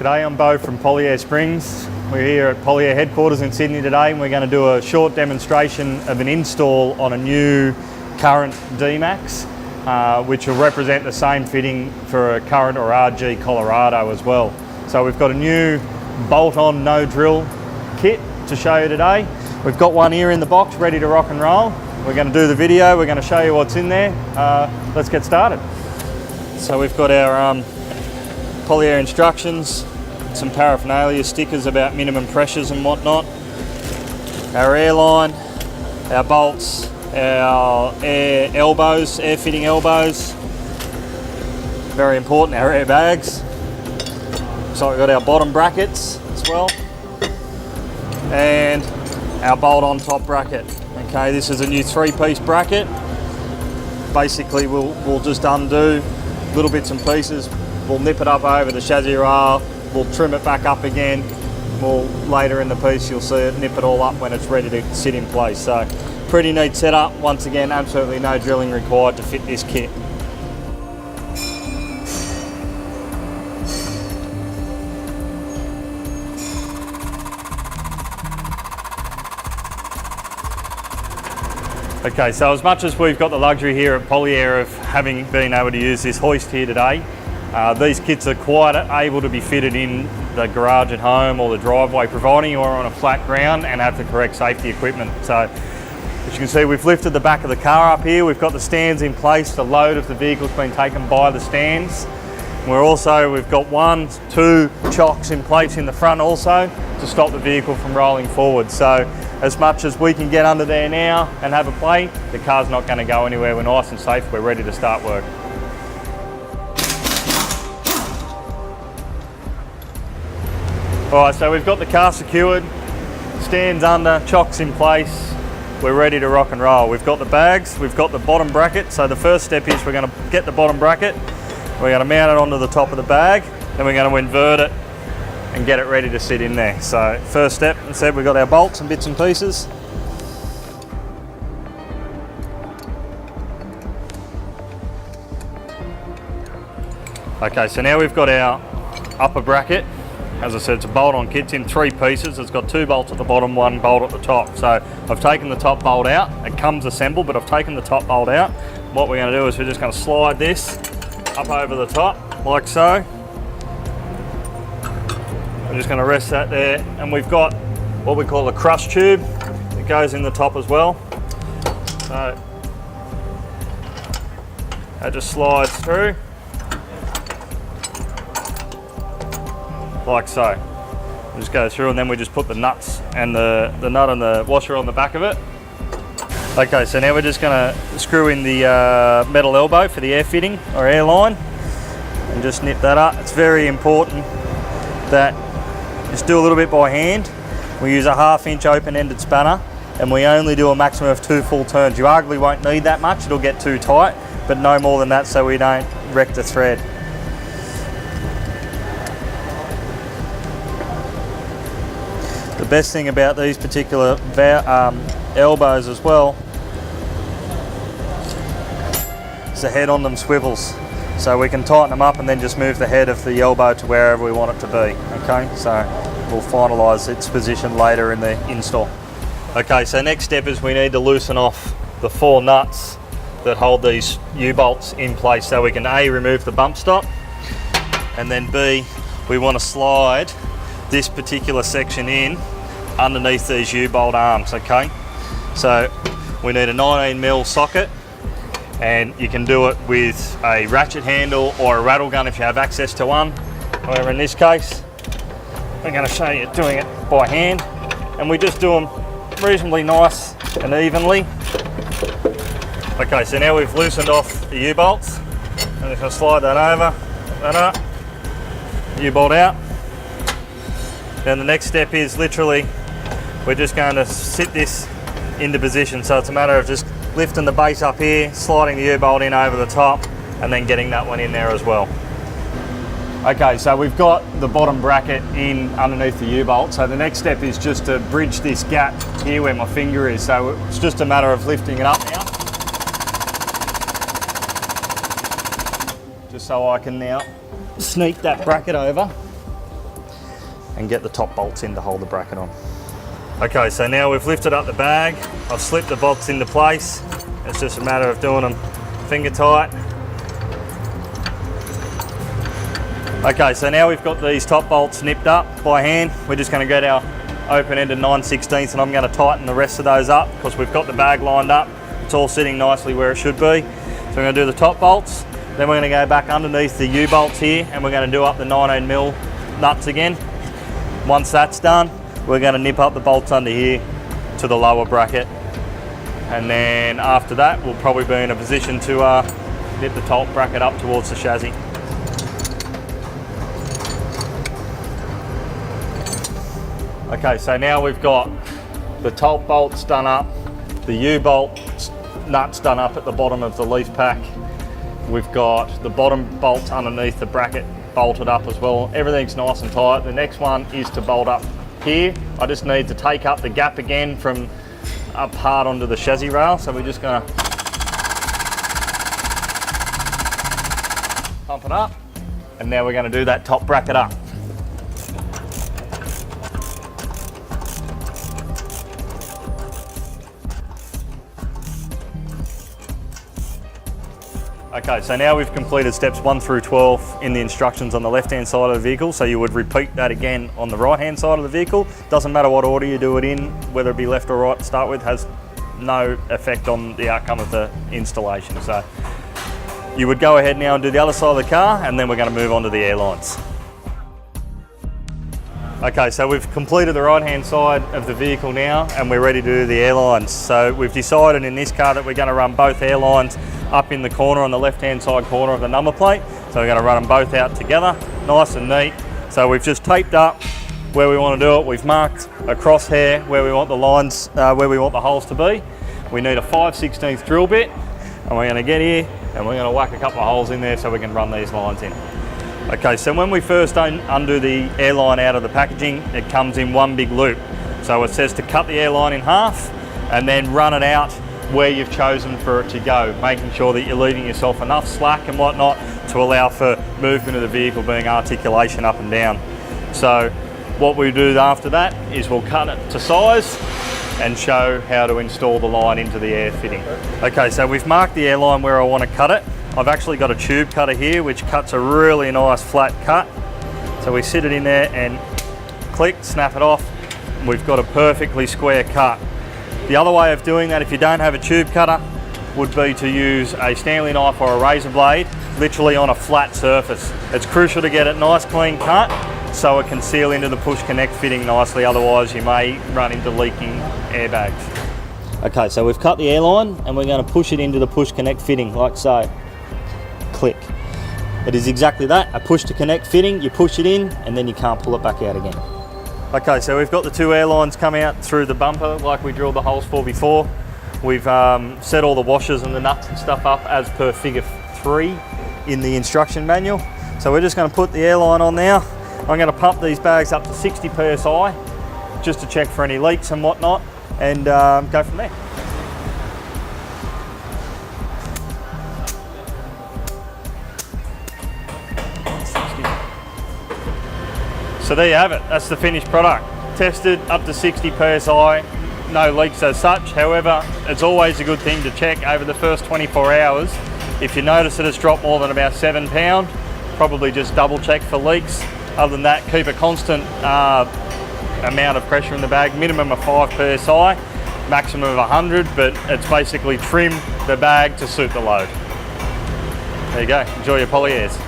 G'day, I'm Bo from Polyair Springs. We're here at Polyair headquarters in Sydney today, and we're going to do a short demonstration of an install on a new current D-Max, which will represent the same fitting for a current or RG Colorado as well. So we've got a new bolt-on no drill kit to show you today. We've got one here in the box ready to rock and roll. We're going to do the video, we're going to show you what's in there. Let's get started. So we've got our Polyair instructions, some paraphernalia, stickers about minimum pressures and whatnot, our airline, our bolts, our air elbows, air fitting elbows, very important, our air bags. So we've got our bottom brackets as well, and our bolt on top bracket. Okay, this is a new 3-piece bracket. Basically we'll just undo little bits and pieces. We'll nip it up over the chassis rail, we'll trim it back up again. We'll later in the piece you'll see it, nip it all up when it's ready to sit in place. So pretty neat setup. Once again, absolutely no drilling required to fit this kit. Okay, so as much as we've got the luxury here at Polyair of having been able to use this hoist here today, these kits are quite able to be fitted in the garage at home or the driveway, providing you're on a flat ground and have the correct safety equipment. So as you can see, we've lifted the back of the car up here, we've got the stands in place, the load of the vehicle's been taken by the stands. We've got 1, 2 chocks in place in the front also to stop the vehicle from rolling forward. So as much as we can get under there now and have a play, the car's not going to go anywhere. We're nice and safe, we're ready to start work. Alright, so we've got the car secured, stands under, chocks in place, we're ready to rock and roll. We've got the bags, we've got the bottom bracket. So the first step is we're going to get the bottom bracket, we're going to mount it onto the top of the bag, then we're going to invert it and get it ready to sit in there. So first step, as I said, we've got our bolts and bits and pieces. Okay, so now we've got our upper bracket. As I said, it's a bolt-on kit, it's in 3 pieces. It's got 2 bolts at the bottom, 1 bolt at the top. So I've taken the top bolt out. It comes assembled, but I've taken the top bolt out. What we're going to do is we're just going to slide this up over the top, like so. We're just going to rest that there, and we've got what we call a crush tube that goes in the top as well. So that just slides through like so. We just go through, and then we just put the nuts and the nut and the washer on the back of it. Okay, so now we're just going to screw in the metal elbow for the air fitting or air line and just nip that up. It's very important that just do a little bit by hand. We use a 1/2 inch open-ended spanner, and we only do a maximum of 2 full turns. You arguably won't need that much, it'll get too tight, but no more than that so we don't wreck the thread. The best thing about these particular elbows as well is the head on them swivels. So we can tighten them up and then just move the head of the elbow to wherever we want it to be. Okay, so we'll finalise its position later in the install. Okay, so next step is we need to loosen off the 4 nuts that hold these U-bolts in place, so we can A, remove the bump stop, and then B, we want to slide this particular section in underneath these U-bolt arms. Okay, so we need a 19mm socket, and you can do it with a ratchet handle or a rattle gun if you have access to one. However, in this case, I'm going to show you doing it by hand, and we just do them reasonably nice and evenly. Okay, so now we've loosened off the U-bolts. I'm just going to slide that over, that up, U-bolt out. Then the next step is literally, we're just going to sit this into position. So it's a matter of just lifting the base up here, sliding the U-bolt in over the top, and then getting that one in there as well. Okay, so we've got the bottom bracket in underneath the U-bolt. So the next step is just to bridge this gap here where my finger is. So it's just a matter of lifting it up now. Just so I can now sneak that bracket over. and get the top bolts in to hold the bracket on. Okay, so now we've lifted up the bag. I've slipped the bolts into place. It's just a matter of doing them finger tight. Okay, so now we've got these top bolts nipped up by hand. We're just going to get our open-ended 9/16 and I'm going to tighten the rest of those up because we've got the bag lined up. It's all sitting nicely where it should be. So we're going to do the top bolts, then we're going to go back underneath the U-bolts here and we're going to do up the 19mm nuts again. Once that's done, we're going to nip up the bolts under here to the lower bracket. And then after that, we'll probably be in a position to nip the top bracket up towards the chassis. Okay, so now we've got the top bolts done up, the U-bolt nuts done up at the bottom of the leaf pack. We've got the bottom bolts underneath the bracket bolted up as well. Everything's nice and tight. The next one is to bolt up here. I just need to take up the gap again from up hard onto the chassis rail. So we're just gonna pump it up. And now we're gonna do that top bracket up. Okay, so now we've completed steps 1 through 12 in the instructions on the left-hand side of the vehicle, so you would repeat that again on the right-hand side of the vehicle. Doesn't matter what order you do it in, whether it be left or right to start with, has no effect on the outcome of the installation. So you would go ahead now and do the other side of the car, and then we're going to move on to the airlines. Okay, so we've completed the right-hand side of the vehicle now, and we're ready to do the airlines. So we've decided in this car that we're going to run both airlines up in the corner on the left-hand side corner of the number plate. So we're going to run them both out together, nice and neat. So we've just taped up where we want to do it. We've marked a crosshair where we want the lines, where we want the holes to be. We need a 5/16 drill bit, and we're going to get here and we're going to whack a couple of holes in there so we can run these lines in. Okay, so when we first undo the airline out of the packaging, it comes in one big loop. So it says to cut the airline in half and then run it out where you've chosen for it to go, making sure that you're leaving yourself enough slack and whatnot to allow for movement of the vehicle, being articulation up and down. So what we do after that is we'll cut it to size and show how to install the line into the air fitting. Okay, so we've marked the airline where I want to cut it. I've actually got a tube cutter here which cuts a really nice flat cut. So we sit it in there and click, snap it off. We've got a perfectly square cut. The other way of doing that, if you don't have a tube cutter, would be to use a Stanley knife or a razor blade, literally on a flat surface. It's crucial to get it nice clean cut so it can seal into the push connect fitting nicely, otherwise you may run into leaking airbags. Okay, so we've cut the airline and we're going to push it into the push connect fitting like so. Click. It is exactly that, a push to connect fitting. You push it in and then you can't pull it back out again. Okay, so we've got the two airlines come out through the bumper like we drilled the holes for before. We've set all the washers and the nuts and stuff up as per figure 3 in the instruction manual. So we're just going to put the airline on now. I'm going to pump these bags up to 60 psi just to check for any leaks and whatnot, and go from there. So there you have it, that's the finished product. Tested up to 60 psi, no leaks as such. However, it's always a good thing to check over the first 24 hours. If you notice that it's dropped more than about 7 pounds, probably just double check for leaks. Other than that, keep a constant amount of pressure in the bag, minimum of 5 psi, maximum of 100, but it's basically trim the bag to suit the load. There you go, enjoy your Polyairs.